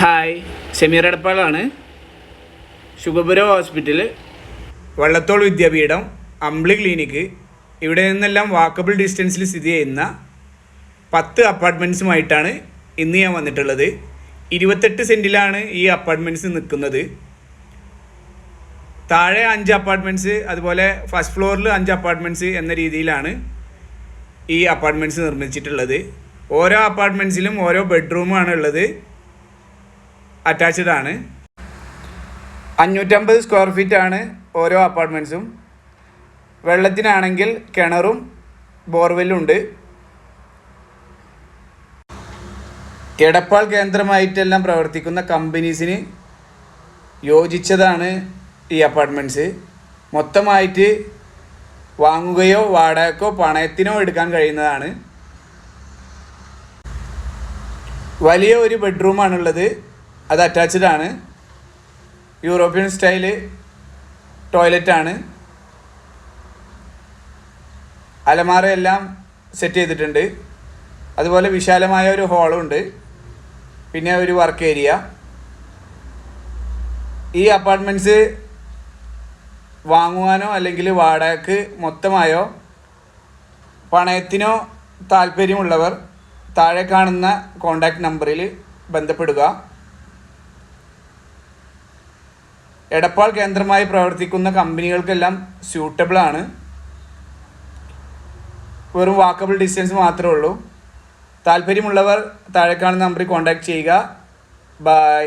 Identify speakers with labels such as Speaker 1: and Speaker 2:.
Speaker 1: Hi, Shameer എടപ്പാളാണ്. ശുഭപുര hospital, Vallathol വിദ്യാപീഠം, അമ്പിളി clinic, ഇവിടെ നിന്നെല്ലാം walkable ഡിസ്റ്റൻസിൽ സ്ഥിതി ചെയ്യുന്ന 10 അപ്പാർട്ട്മെൻറ്റ്സുമായിട്ടാണ് ഇന്ന് ഞാൻ വന്നിട്ടുള്ളത്. 28 സെൻറ്റിലാണ് ഈ അപ്പാർട്ട്മെൻറ്റ്സ് നിൽക്കുന്നത്. താഴെ 5 അപ്പാർട്ട്മെൻറ്റ്സ്, അതുപോലെ ഫസ്റ്റ് ഫ്ലോറിൽ 5 അപ്പാർട്ട്മെൻറ്റ്സ് എന്ന രീതിയിലാണ് ഈ അപ്പാർട്ട്മെൻറ്റ്സ് നിർമ്മിച്ചിട്ടുള്ളത്. ഓരോ അപ്പാർട്ട്മെൻറ്റ്സിലും ഓരോ ബെഡ്റൂമാണ് ഉള്ളത്. അറ്റാച്ച്ഡ് ആണ്. 550 സ്ക്വയർ ഫീറ്റ് ആണ് ഓരോ അപ്പാർട്ട്മെൻറ്റ്സും. വെള്ളത്തിനാണെങ്കിൽ കിണറും ബോർവെല്ലും ഉണ്ട്. എടപ്പാൾ കേന്ദ്രമായിട്ടെല്ലാം പ്രവർത്തിക്കുന്ന കമ്പനീസിന് യോജിച്ചതാണ് ഈ അപ്പാർട്ട്മെൻറ്റ്സ്. മൊത്തമായിട്ട് വാങ്ങുകയോ വാടകയ്ക്കോ പണയത്തിനോ എടുക്കാൻ കഴിയുന്നതാണ്. വലിയ ഒരു ബെഡ്റൂമാണുള്ളത്, അത് അറ്റാച്ച്ഡ് ആണ്. യൂറോപ്യൻ സ്റ്റൈല് ടോയ്ലറ്റാണ്. അലമാരയെല്ലാം സെറ്റ് ചെയ്തിട്ടുണ്ട്. അതുപോലെ വിശാലമായ ഒരു ഹാളുണ്ട്, പിന്നെ ഒരു വർക്ക് ഏരിയ. ഈ അപ്പാർട്ട്മെൻറ്റ്സ് വാങ്ങുവാനോ അല്ലെങ്കിൽ വാടകയ്ക്ക് മൊത്തമായോ പണയത്തിനോ താല്പര്യമുള്ളവർ താഴെ കാണുന്ന കോൺടാക്റ്റ് നമ്പറിൽ ബന്ധപ്പെടുക. എടപ്പാൾ കേന്ദ്രമായി പ്രവർത്തിക്കുന്ന കമ്പനികൾക്കെല്ലാം സ്യൂട്ടബിളാണ്. വെറും വാക്കബിൾ ഡിസ്റ്റൻസ് മാത്രമേ ഉള്ളൂ. താല്പര്യമുള്ളവർ താഴെ കാണുന്ന നമ്പറിൽ കോൺടാക്റ്റ് ചെയ്യുക. ബൈ.